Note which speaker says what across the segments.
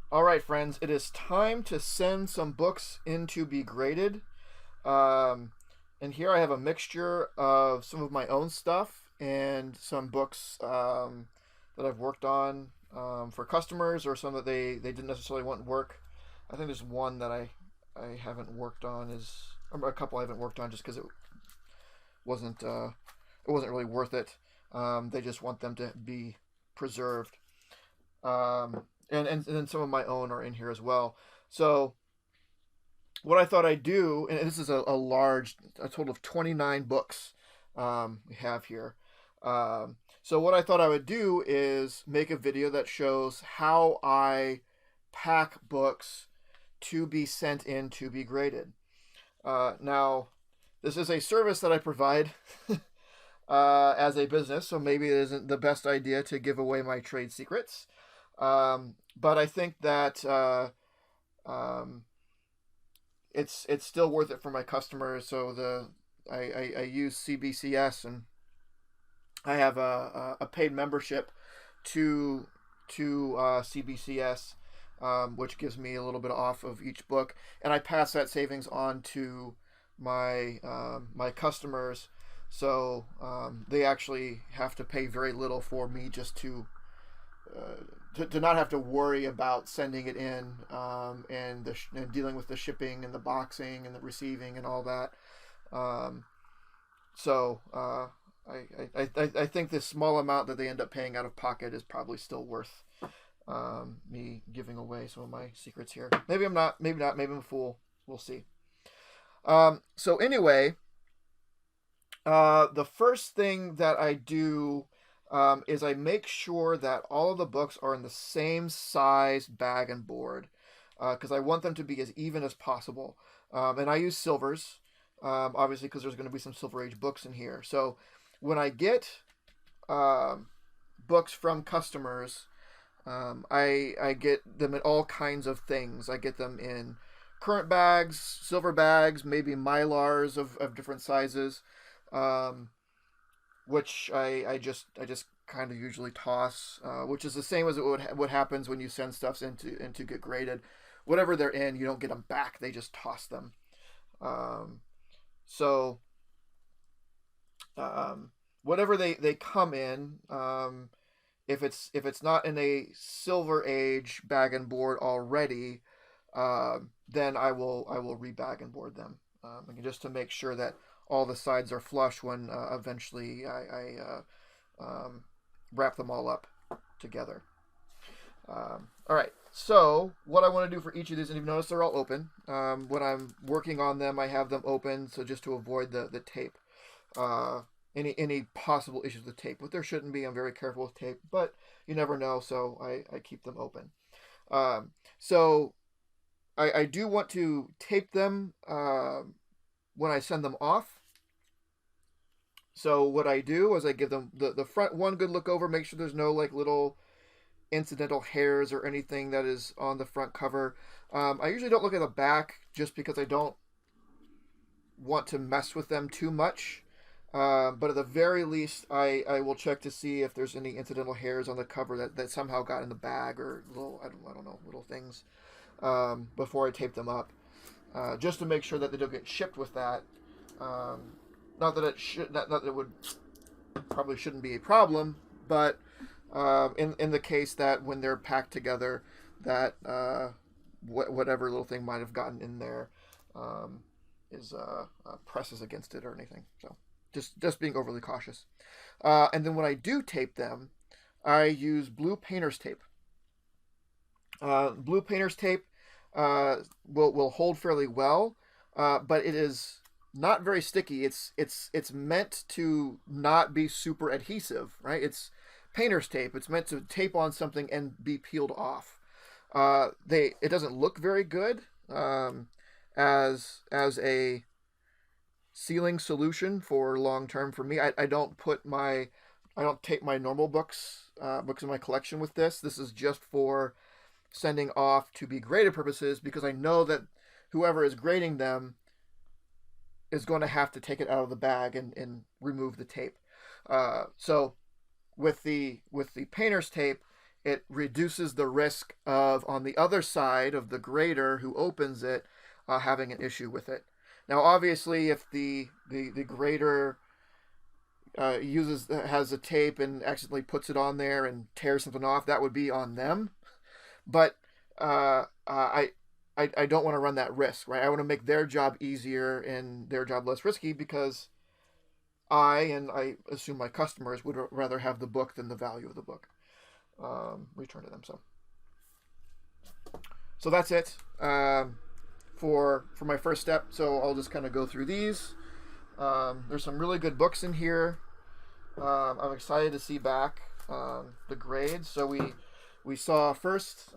Speaker 1: All right, friends, it is time to send some books in to be graded. Um, and here I have a mixture of some of my own stuff and some books that I've worked on for customers or some that they didn't necessarily want work. I think there's one that I haven't worked on or a couple I haven't worked on just because wasn't it wasn't really worth it. They just want them to be preserved. And then some of my own are in here as well. So what I thought I'd do, and this is a total of 29 books we have here. So what I thought I would do is make a video that shows how I pack books to be sent in to be graded. Now, this is a service that I provide as a business, so maybe it isn't the best idea to give away my trade secrets. But I think that um, it's still worth it for my customers. So I use CBCS and I have a paid membership to CBCS, which gives me a little bit off of each book, and I pass that savings on to my customers. So they actually have to pay very little for me just to not have to worry about sending it in and dealing with the shipping and the boxing and the receiving and all that. Um, so I think this small amount that they end up paying out of pocket is probably still worth me giving away some of my secrets here. Maybe I'm not. Maybe not. Maybe I'm a fool. We'll see. So anyway, the first thing that I do is I make sure that all of the books are in the same size bag and board because I want them to be as even as possible. And I use silvers, obviously, because there's going to be some Silver Age books in here. So when I get um, books from customers, I get them in all kinds of things. I get them in current bags, silver bags, maybe mylars of different sizes. Um, which I just kind of usually toss, which is the same as what happens when you send stuffs into get graded. Whatever they're in, you don't get them back; they just toss them. Um, so um, whatever they come in, if it's not in a Silver Age bag and board already, then I will rebag and board them, just to make sure that all the sides are flush when eventually I wrap them all up together. All right. So what I want to do for each of these, and you've noticed they're all open. When I'm working on them, I have them open, so just to avoid the tape, uh, any possible issues with tape. But there shouldn't be. I'm very careful with tape, but you never know, so I keep them open. So I do want to tape them when I send them off. So what I do is I give them the front one good look over, make sure there's no like little incidental hairs or anything that is on the front cover. I usually don't look at the back just because I don't want to mess with them too much. But at the very least, I will check to see if there's any incidental hairs on the cover that somehow got in the bag or little I don't know little things before I tape them up, just to make sure that they don't get shipped with that. Um, not that it should not that it would probably shouldn't be a problem, but in the case that when they're packed together, that whatever little thing might have gotten in there um, is presses against it or anything. So just being overly cautious. And then when I do tape them, I use blue painter's tape. Blue painter's tape will hold fairly well, but it is not very sticky. It's meant to not be super adhesive, right? It's painter's tape. It's meant to tape on something and be peeled off. They it doesn't look very good as a sealing solution for long term for me. I don't tape my normal books in my collection with this. This is just for sending off to be graded purposes because I know that whoever is grading them is going to have to take it out of the bag and remove the tape. So with the painter's tape, it reduces the risk of, on the other side of the grader who opens it, having an issue with it. Now, obviously, if the grader has a tape and accidentally puts it on there and tears something off, that would be on them. But I don't want to run that risk, right? I want to make their job easier and their job less risky, because and I assume my customers would rather have the book than the value of the book returned to them. So that's it for my first step. So I'll just kind of go through these. There's some really good books in here. I'm excited to see back the grades. So we saw first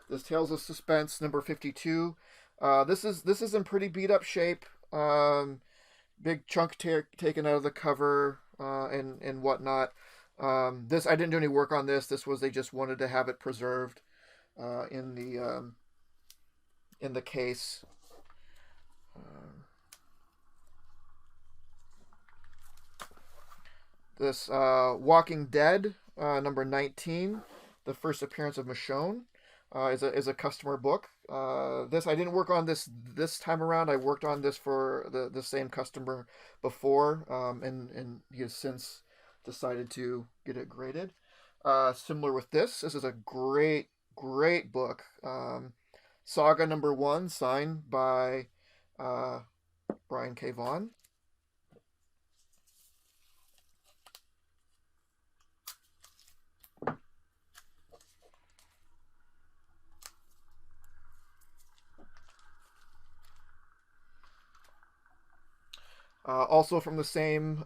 Speaker 1: this Tales of Suspense number 52. This is in pretty beat up shape. Big chunk taken out of the cover and whatnot. This, I didn't do any work on this. This was, they just wanted to have it preserved in the case. This Walking Dead number 19, the first appearance of Michonne, is a customer book. This, I didn't work on this time around. I worked on this for the same customer before, and he has since decided to get it graded. Similar with this is a great book. Saga number 1, signed by Brian K. Vaughan. Also from the same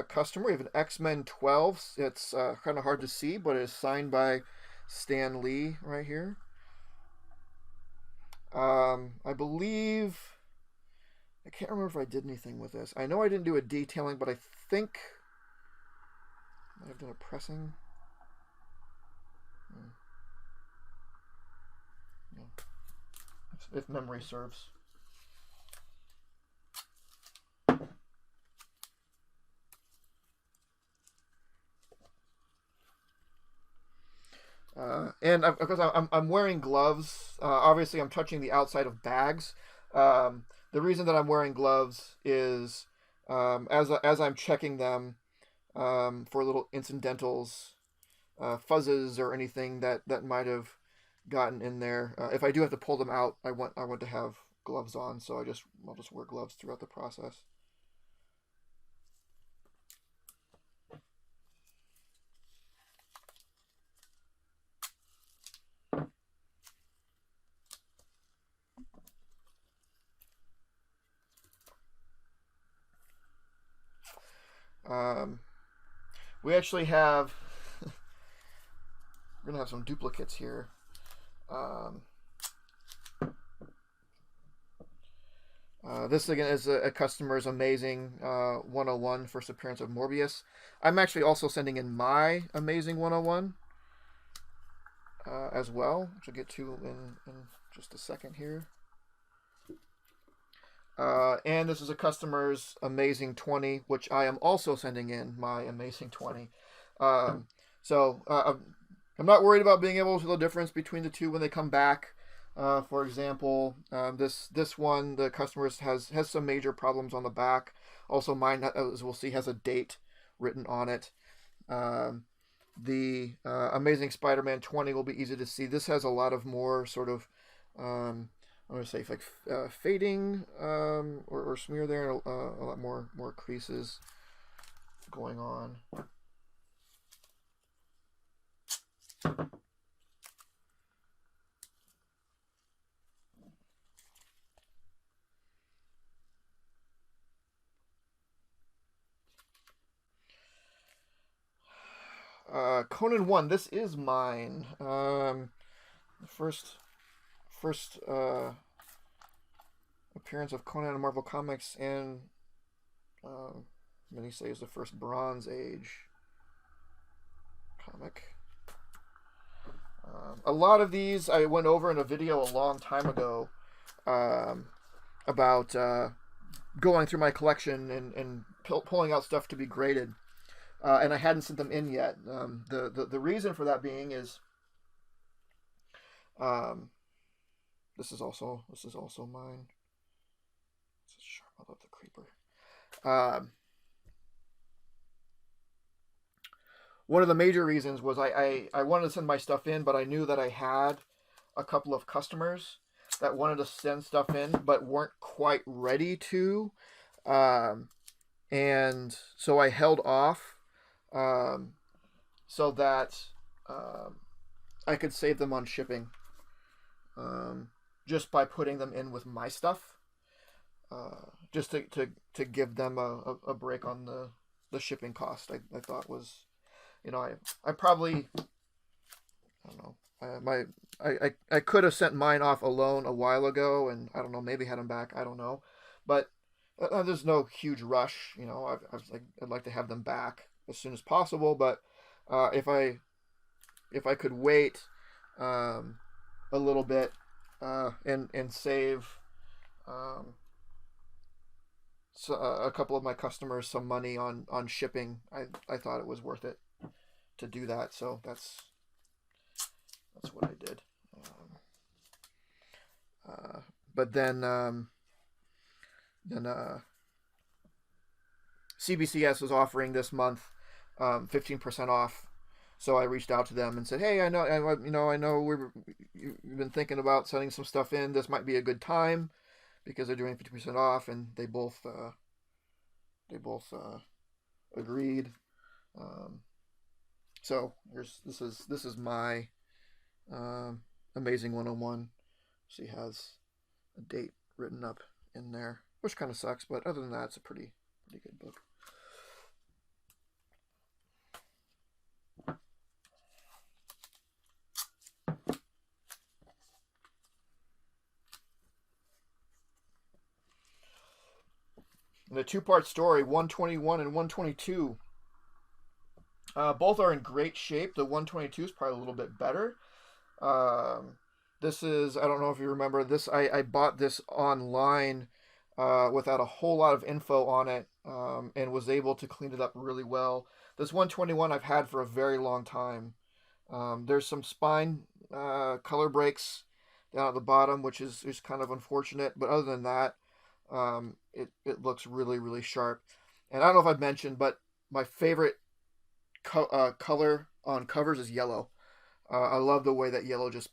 Speaker 1: customer, we have an X-Men 12. It's kind of hard to see, but it's signed by Stan Lee right here. I believe, I can't remember if I did anything with this. I know I didn't do a detailing, but I think I might have done a pressing. If memory serves. And of course, I'm wearing gloves. Obviously, I'm touching the outside of bags. The reason that I'm wearing gloves is as I'm checking them for little incidentals, fuzzes, or anything that might have gotten in there. If I do have to pull them out, I want to have gloves on. So I'll just wear gloves throughout the process. We actually have we're gonna have some duplicates here. This again is a customer's Amazing 101, first appearance of Morbius. I'm actually also sending in my Amazing 101 as well, which I'll get to in just a second here. And this is a customer's Amazing 20, which I am also sending in my Amazing 20. So I'm not worried about being able to tell the difference between the two when they come back. For example, this one, the customer has some major problems on the back. Also, mine, as we'll see, has a date written on it. The Amazing Spider-Man 20 will be easy to see. This has a lot of more sort of I'm going to say like fading or smear there, a lot more creases going on. Conan 1, this is mine. First appearance of Conan in Marvel Comics, and many say is the first Bronze Age comic. A lot of these I went over in a video a long time ago about going through my collection and pulling out stuff to be graded. and I hadn't sent them in yet. The reason for that being is, um, this is also mine. This is sharp. I love the creeper. Um, One of the major reasons was I wanted to send my stuff in, but I knew that I had a couple of customers that wanted to send stuff in but weren't quite ready to. Um, and so I held off, um, so that um, I could save them on shipping, um, just by putting them in with my stuff, just to give them a break on the shipping cost. I thought was, I probably, I don't know. I could have sent mine off alone a while ago, and I don't know, maybe had them back. I don't know, but there's no huge rush. I'd like to have them back as soon as possible. But if I could wait, um, a little bit, and save, um, a couple of my customers some money on shipping, I thought it was worth it to do that. So that's what I did. Um, uh, but then CBCS was offering this month, 15% off. So I reached out to them and said, "Hey, I know you've been thinking about sending some stuff in. This might be a good time because they're doing 50% off." And they both agreed. Um, so this is my, Amazing 101. She has a date written up in there, which kind of sucks, but other than that, it's a pretty good book. And a two-part story, 121 and 122. Both are in great shape. The 122 is probably a little bit better. Um, this is, I don't know if you remember this. I bought this online, without a whole lot of info on it, and was able to clean it up really well. This 121 I've had for a very long time. There's some spine, color breaks down at the bottom, which is kind of unfortunate. But other than that, it looks really, really sharp. And I don't know if I've mentioned, but my favorite color on covers is yellow. I love the way that yellow just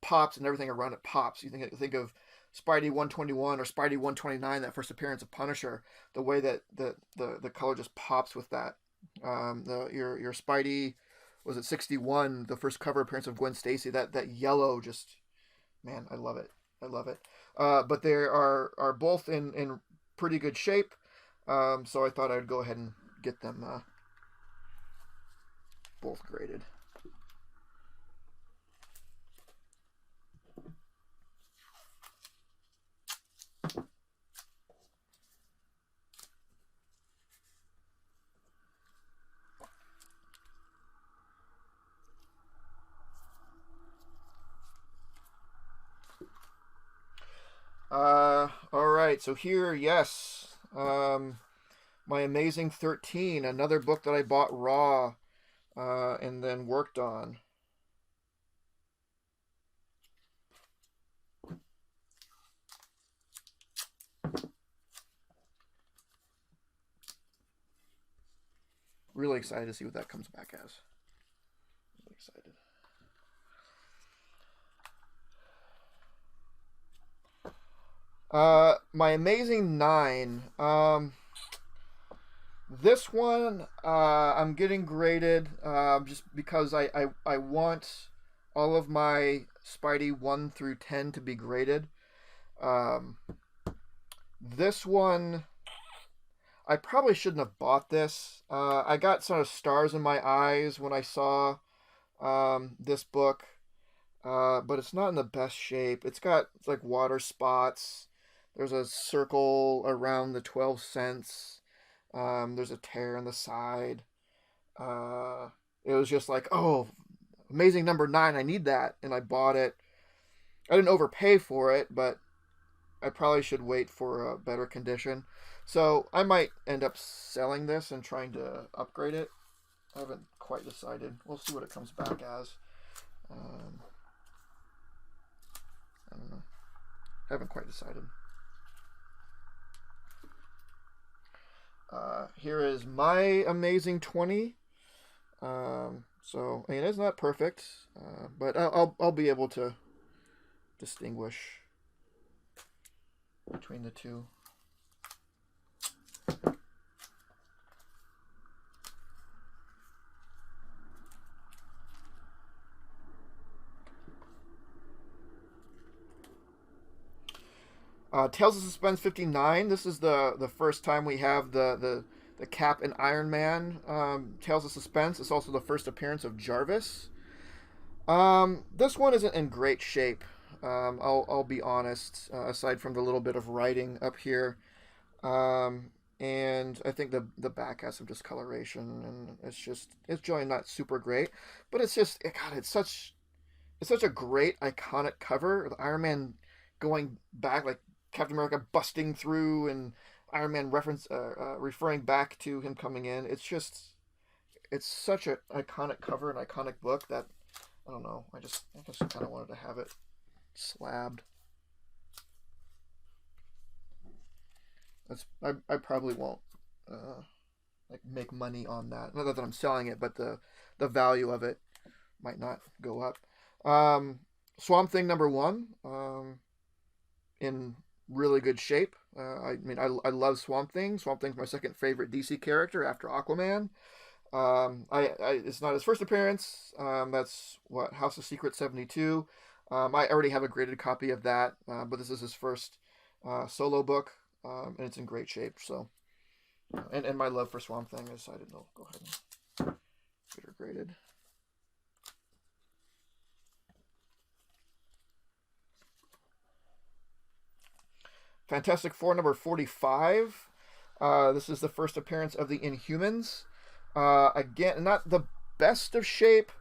Speaker 1: pops and everything around it pops. You think of Spidey 121 or Spidey 129, that first appearance of Punisher. The way that the color just pops with that. Your Spidey, was it 61? The first cover appearance of Gwen Stacy. That yellow just, man, I love it. I love it. But they are both in pretty good shape. So I thought I'd go ahead and get them, both graded. All right. So here, yes, my Amazing 13, another book that I bought raw, and then worked on. Really excited to see what that comes back as. Really excited. My Amazing 9. This one, I'm getting graded, just because I want all of my Spidey 1 through 10 to be graded. Um, this one, I probably shouldn't have bought this. I got sort of stars in my eyes when I saw, this book, but it's not in the best shape. It's like water spots. There's a circle around the 12 cents. There's a tear on the side. Uh, it was just like, oh, Amazing number 9. I need that, and I bought it. I didn't overpay for it, but I probably should wait for a better condition. So I might end up selling this and trying to upgrade it. I haven't quite decided. We'll see what it comes back as. I don't know. Haven't quite decided. Here is My Amazing 20. So, I mean, it's not perfect, but I'll be able to distinguish between the two. Tales of Suspense 59. This is the first time we have the Cap and Iron Man Tales of Suspense. It's also the first appearance of Jarvis. This one isn't in great shape. I'll be honest. Aside from the little bit of writing up here, and I think the back has some discoloration, and it's generally not super great. But it's just God, it's such a great iconic cover. The Iron Man going back, like Captain America busting through, and Iron Man referring back to him coming in. It's such an iconic cover, an iconic book that I don't know. I just kind of wanted to have it slabbed. I probably won't like make money on that. Not that I'm selling it, but the value of it might not go up. Swamp Thing #1, in really good shape. I mean, I love Swamp Thing. Swamp Thing's my second favorite DC character after Aquaman. It's not his first appearance. That's what House of Secrets 72. I already have a graded copy of that, but this is his first solo book, and it's in great shape. So, and my love for Swamp Thing, I decided to go ahead and get her graded. Fantastic Four #45. This is the first appearance of the Inhumans. Again, not the best of shape.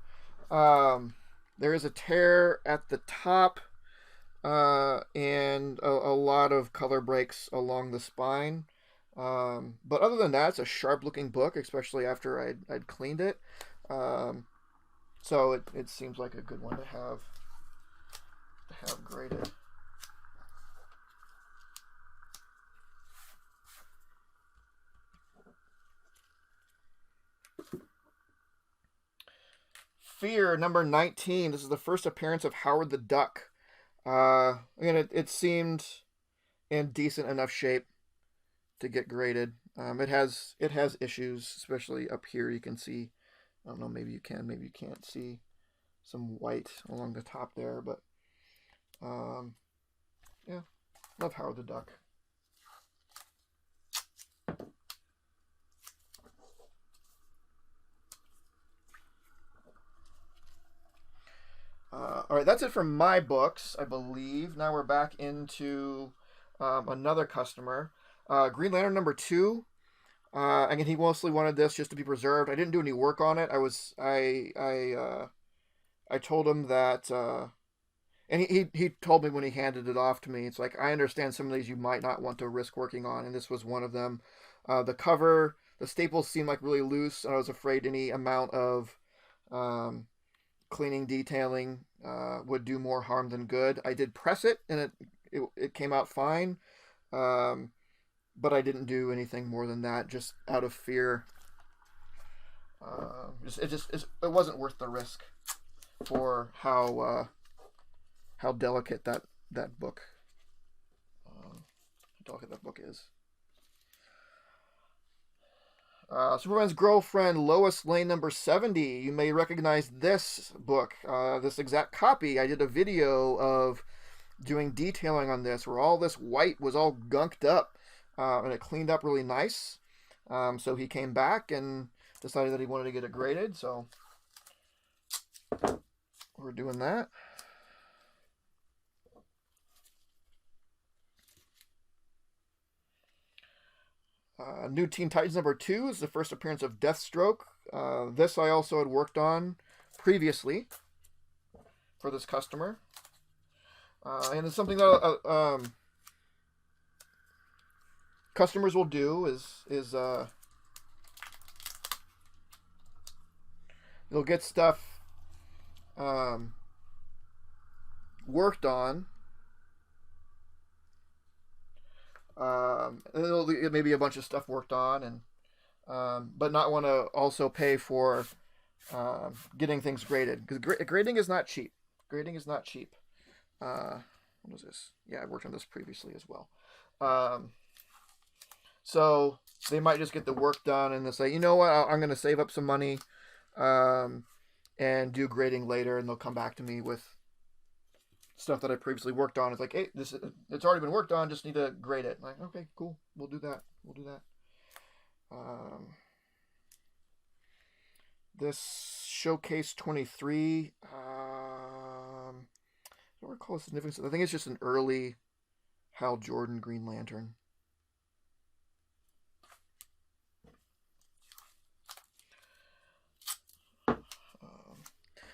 Speaker 1: There is a tear at the top, and a lot of color breaks along the spine. But other than that, it's a sharp-looking book, especially after I'd cleaned it. So it seems like a good one to have graded. Fear #19. This is the first appearance of Howard the Duck. Again, it seemed in decent enough shape to get graded. It has issues, especially up here. You can see, I don't know, maybe you can, maybe you can't see some white along the top there, but yeah, love Howard the Duck. All right, that's it for my books, I believe. Now we're back into another customer. Green Lantern #2. Again, he mostly wanted this just to be preserved. I didn't do any work on it. I told him that, and he told me when he handed it off to me. It's like, I understand some of these you might not want to risk working on, and this was one of them. The cover, the staples seemed like really loose, and I was afraid any amount of cleaning, detailing would do more harm than good. I did press it, and it came out fine, but I didn't do anything more than that, just out of fear. It wasn't worth the risk for how delicate that book is. Superman's Girlfriend, Lois Lane #70. You may recognize this book, this exact copy. I did a video of doing detailing on this, where all this white was all gunked up, and it cleaned up really nice. So he came back and decided that he wanted to get it graded, so we're doing that. New Teen Titans #2 is the first appearance of Deathstroke. This I also had worked on previously for this customer. And it's something that customers will do is You'll get stuff um, worked on. Maybe a bunch of stuff worked on, and but not want to also pay for getting things graded, because grading is not cheap. Grading is not cheap. What was this? Yeah, I worked on this previously as well. Um, so they might just get the work done and they'll say, you know what, I'm going to save up some money um, and do grading later, and they'll come back to me with stuff that I previously worked on. It's like, hey, it's already been worked on. Just need to grade it. I'm like, okay, cool, we'll do that. We'll do that. Um, this Showcase 23. I don't recall the significance. I think it's just an early Hal Jordan Green Lantern.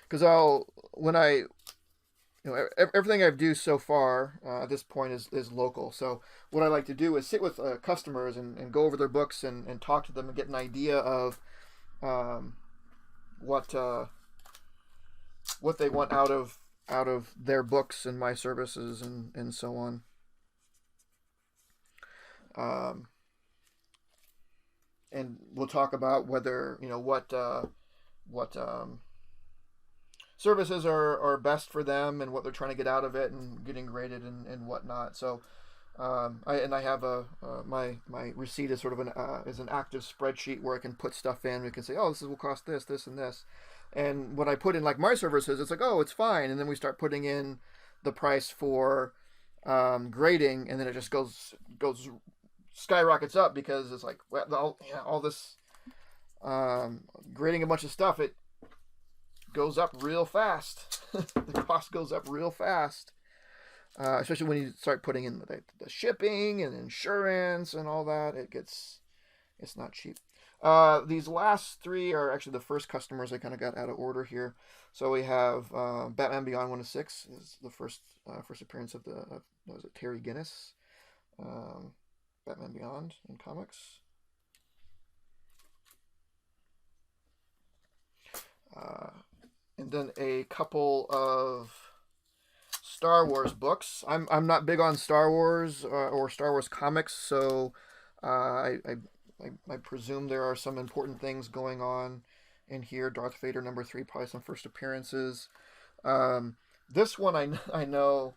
Speaker 1: Because everything I do so far at this point is local. So what I like to do is sit with customers and go over their books and talk to them and get an idea of what they want out of their books and my services and so on. And we'll talk about whether what services are best for them and what they're trying to get out of it and getting graded and whatnot. So I have my receipt is sort of is an active spreadsheet where I can put stuff in. We can say, oh, this will cost this, and this. And when I put in like my services, it's like, oh, it's fine. And then we start putting in the price for grading, and then it just goes skyrockets up, because it's like, well, all this grading a bunch of stuff, it goes up real fast. The cost goes up real fast, especially when you start putting in the shipping and insurance and all that. It's not cheap. These last three are actually the first customers I kind of got out of order here. So we have Batman Beyond 1 of 6 is the first appearance of was it Terry Guinness? Batman Beyond in comics. And then a couple of Star Wars books. I'm not big on Star Wars or Star Wars comics, so I presume there are some important things going on in here. Darth Vader #3, probably some first appearances. This one I know.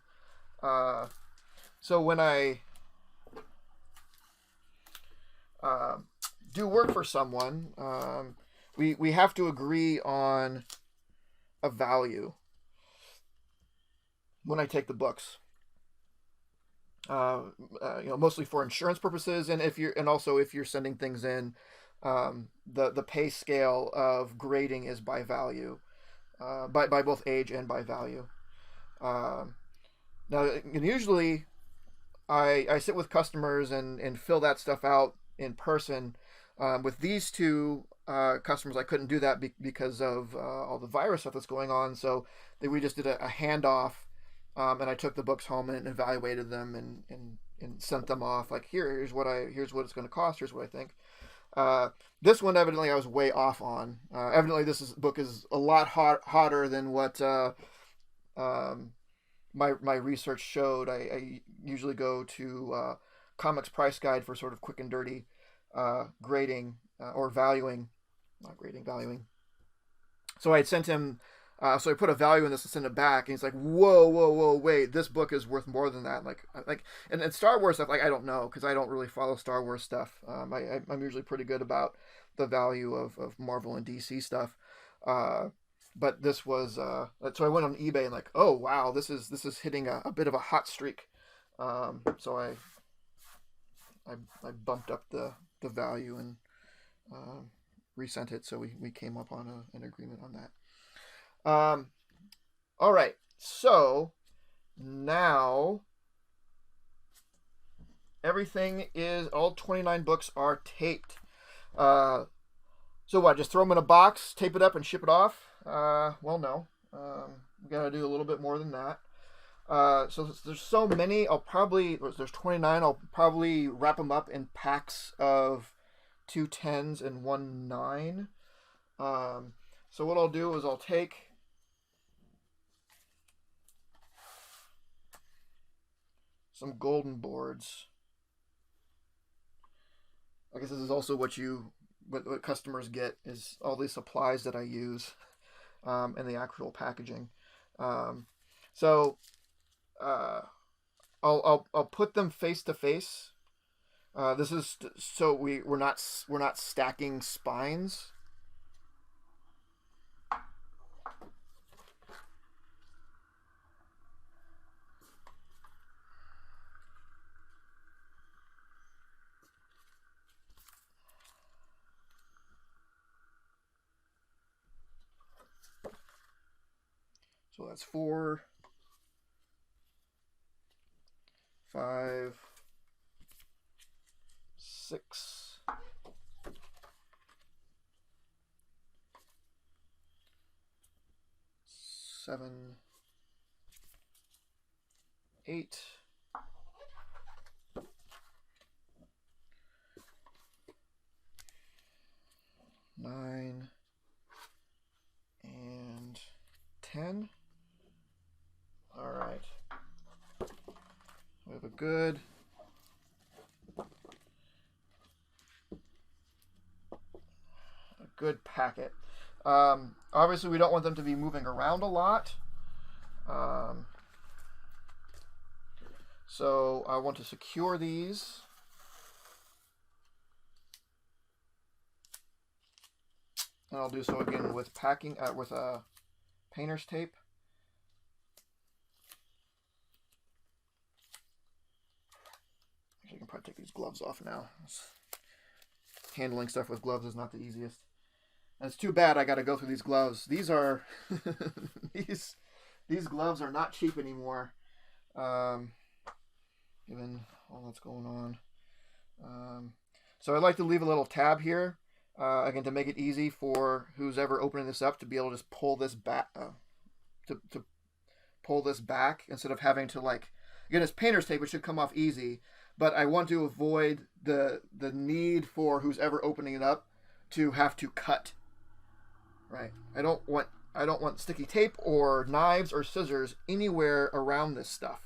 Speaker 1: So when I do work for someone, we have to agree on a value when I take the books. Mostly for insurance purposes, and also if you're sending things in, the pay scale of grading is by value, by both age and by value. Now, and usually, I sit with customers and fill that stuff out in person. With these two customers, I couldn't do that because of all the virus stuff that's going on. So we just did a handoff, and I took the books home and evaluated them and sent them off. Like, here's what it's going to cost. Here's what I think. This one, evidently, I was way off on. Evidently, this book is a lot hotter than what my research showed. I usually go to Comics Price Guide for sort of quick and dirty grading or valuing. Not grading, valuing. So I had sent him, so I put a value in this and sent it back, and he's like, whoa, wait, this book is worth more than that. And Star Wars stuff, I don't know, because I don't really follow Star Wars stuff. I'm usually pretty good about the value of Marvel and DC stuff. But this was, so I went on eBay and oh, wow, this is hitting a bit of a hot streak. So I bumped up the value and resent it, so we came up on an agreement on that. All right, so now everything is, all 29 books are taped. So what, just throw them in a box, tape it up, and ship it off? Well, no. We gotta do a little bit more than that. So there's so many, there's 29, I'll probably wrap them up in packs of 2 10s and 1 9. So what I'll do is I'll take some golden boards. I guess this is also what customers get, is all these supplies that I use in the actual packaging. Um, so I'll put them face to face. This is so we're not stacking spines. So that's 4, 5, 6, 7, 8, 9, and 10. All right. We have a good packet. Obviously, we don't want them to be moving around a lot. So I want to secure these. And I'll do so again with painter's tape. Actually, I can probably take these gloves off now. Handling stuff with gloves is not the easiest. And it's too bad I got to go through these gloves. These are these gloves are not cheap anymore, given all that's going on. So I'd like to leave a little tab here, again, to make it easy for who's ever opening this up to be able to just pull this back, to pull this back instead of having to, like, again, it's painter's tape, it should come off easy, but I want to avoid the need for who's ever opening it up to have to cut. Right. I don't want sticky tape or knives or scissors anywhere around this stuff.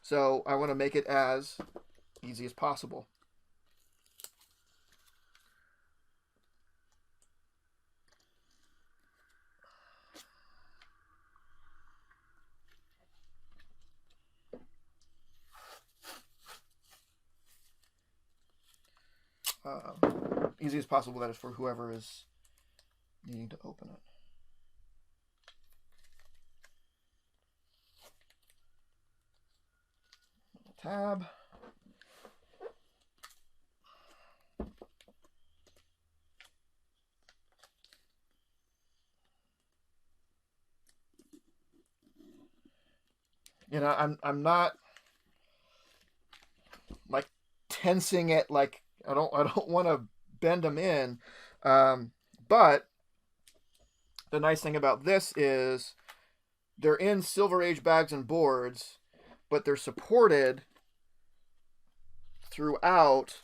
Speaker 1: So I want to make it as easy as possible. Easy as possible, that is, for whoever is needing to open it. Tab. You know, I'm not like tensing it, like I don't want to bend them in, but the nice thing about this is they're in Silver Age bags and boards, but they're supported throughout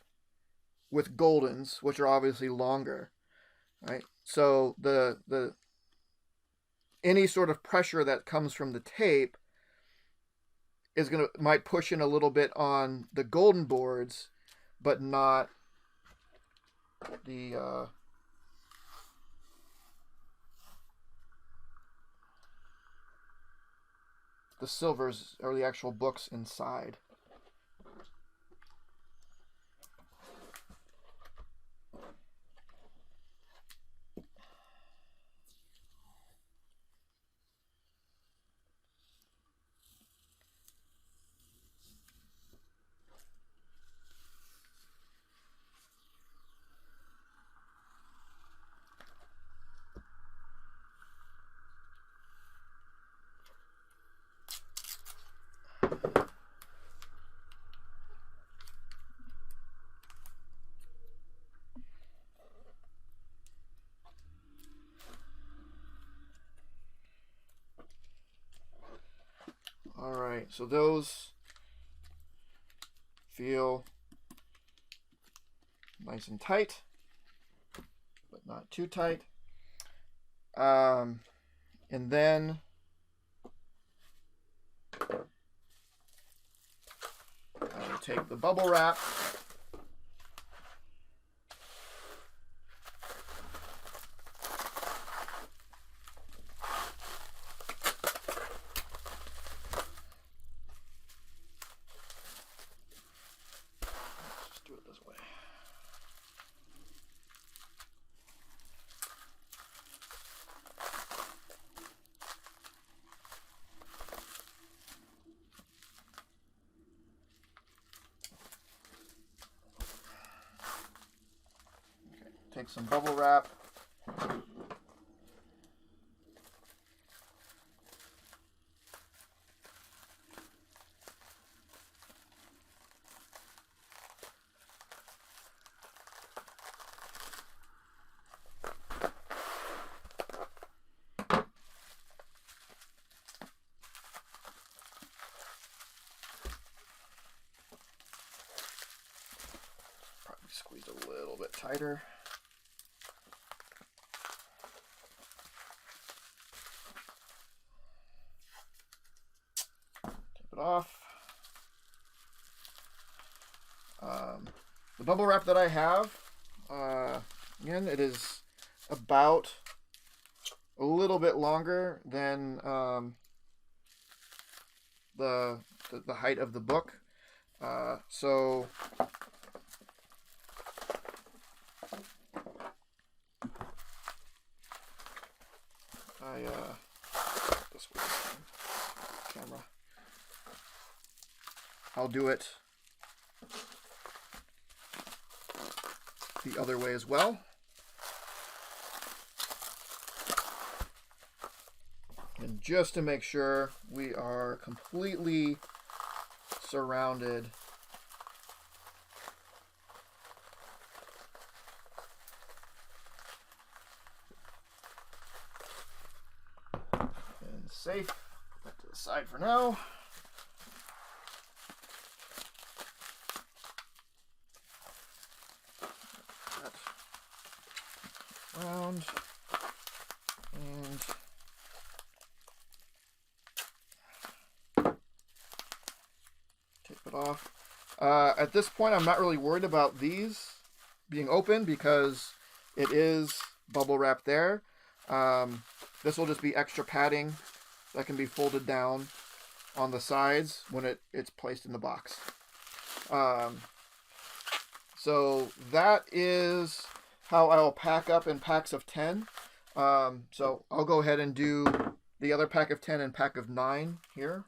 Speaker 1: with Goldens, which are obviously longer, right? So the any sort of pressure that comes from the tape might push in a little bit on the Golden boards, but not the silvers or the actual books inside. All right, so those feel nice and tight, but not too tight. And then I will take the bubble wrap. Let's just do it this way. Take some bubble wrap. Probably squeeze a little bit tighter. It off. The bubble wrap that I have, again, it is about a little bit longer than the height of the book. So this way, camera. I'll do it the other way as well. And just to make sure we are completely surrounded and safe. Put that to the side for now. Round and tape it off. At this point, I'm not really worried about these being open because it is bubble wrap there. This will just be extra padding that can be folded down on the sides when it's placed in the box. So that is how I'll pack up in packs of 10. So I'll go ahead and do the other pack of 10 and pack of 9 here.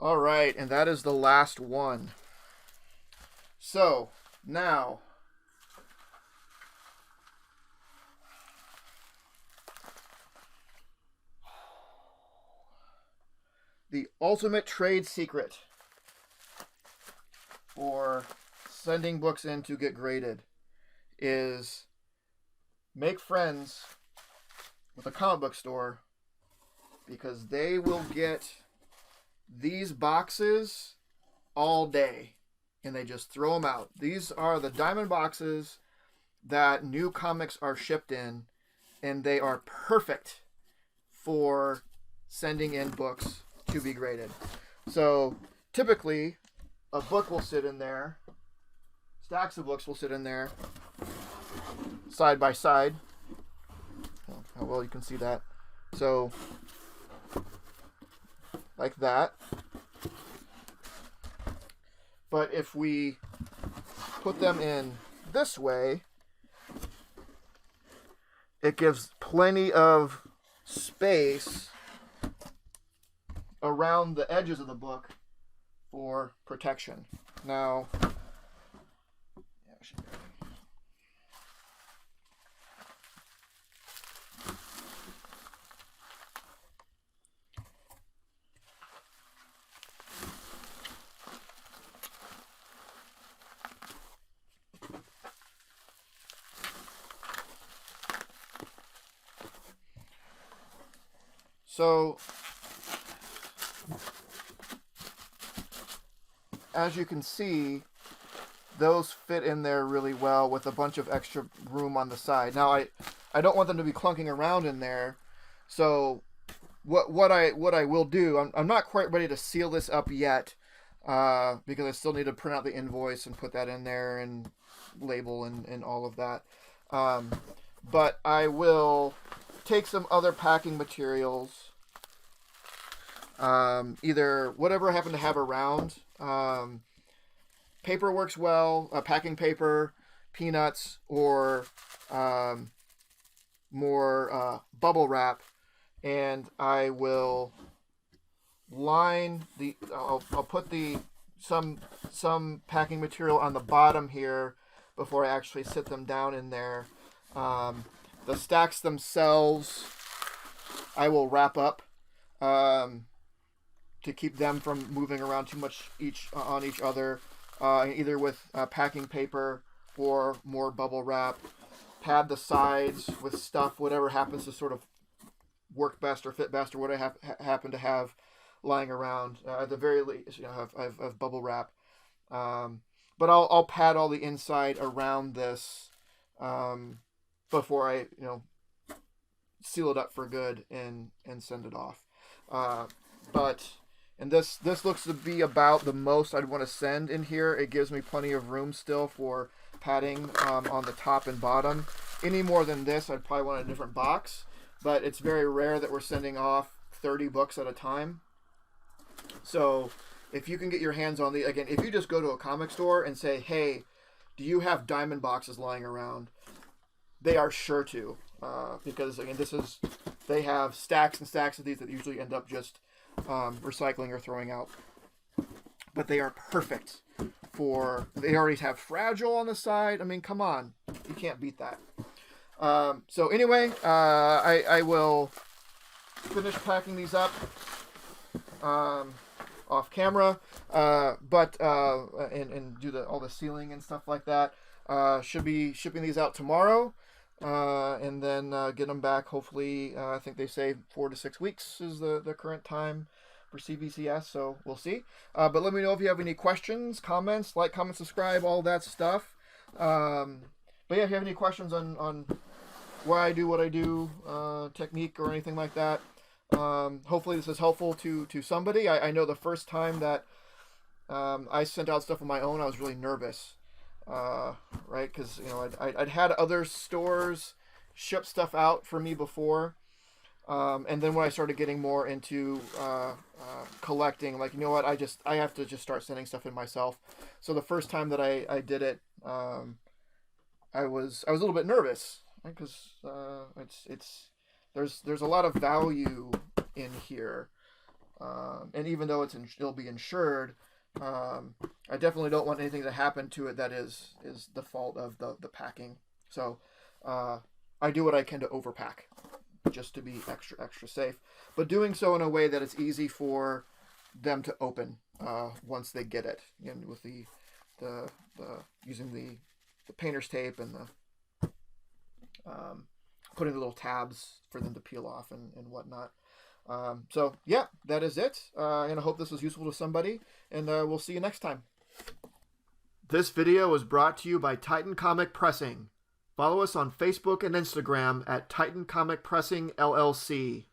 Speaker 1: All right, and that is the last one. So now, the ultimate trade secret for sending books in to get graded is make friends with a comic book store, because they will get these boxes all day and they just throw them out. These are the diamond boxes that new comics are shipped in, and they are perfect for sending in books to be graded. So typically a book will sit in there, stacks of books will sit in there side by side. Oh, well, you can see that. So like that. But if we put them in this way, it gives plenty of space around the edges of the book for protection. Now, so as you can see, those fit in there really well with a bunch of extra room on the side. Now I don't want them to be clunking around in there, so what I will do, I'm not quite ready to seal this up yet, because I still need to print out the invoice and put that in there and label and all of that. But I will take some other packing materials, either whatever I happen to have around. Paper works well, packing paper, peanuts, or more bubble wrap, and I will line the. I'll put some packing material on the bottom here before I actually sit them down in there. The stacks themselves, I will wrap up to keep them from moving around too much on each other, either with packing paper or more bubble wrap. Pad the sides with stuff, whatever happens to sort of work best or fit best, or what I happen to have lying around. At the very least, I've bubble wrap. But I'll pad all the inside around this before I seal it up for good and send it off. And this looks to be about the most I'd want to send in here. It gives me plenty of room still for padding on the top and bottom. Any more than this, I'd probably want a different box. But it's very rare that we're sending off 30 books at a time. So if you can get your hands on again, if you just go to a comic store and say, hey, do you have diamond boxes lying around? They are sure to. Because, again, they have stacks and stacks of these that usually end up just recycling or throwing out. But they are perfect they already have fragile on the side. I mean, come on. You can't beat that. So anyway, I will finish packing these up off camera, and do all the sealing and stuff like that. Should be shipping these out tomorrow, and then get them back. Hopefully, I think they say 4 to 6 weeks is the current time for CBCS. So we'll see. But let me know if you have any questions, comments, like, comment, subscribe, all that stuff. But yeah, if you have any questions on why I do what I do, technique or anything like that, hopefully this is helpful to somebody. I know the first time that I sent out stuff on my own, I was really nervous, right? Because I'd had other stores ship stuff out for me before, and then when I started getting more into collecting, like, I have to just start sending stuff in myself. So the first time that I did it, I was a little bit nervous, because there's a lot of value in here, And even though it'll be insured, I definitely don't want anything to happen to it that is the fault of the packing. So I do what I can to overpack, just to be extra safe, but doing so in a way that it's easy for them to open once they get it, and with the using the painter's tape and the putting the little tabs for them to peel off and whatnot. So yeah, that is it. And I hope this was useful to somebody, and we'll see you next time. This video was brought to you by Titan Comic Pressing. Follow us on Facebook and Instagram at Titan Comic Pressing LLC.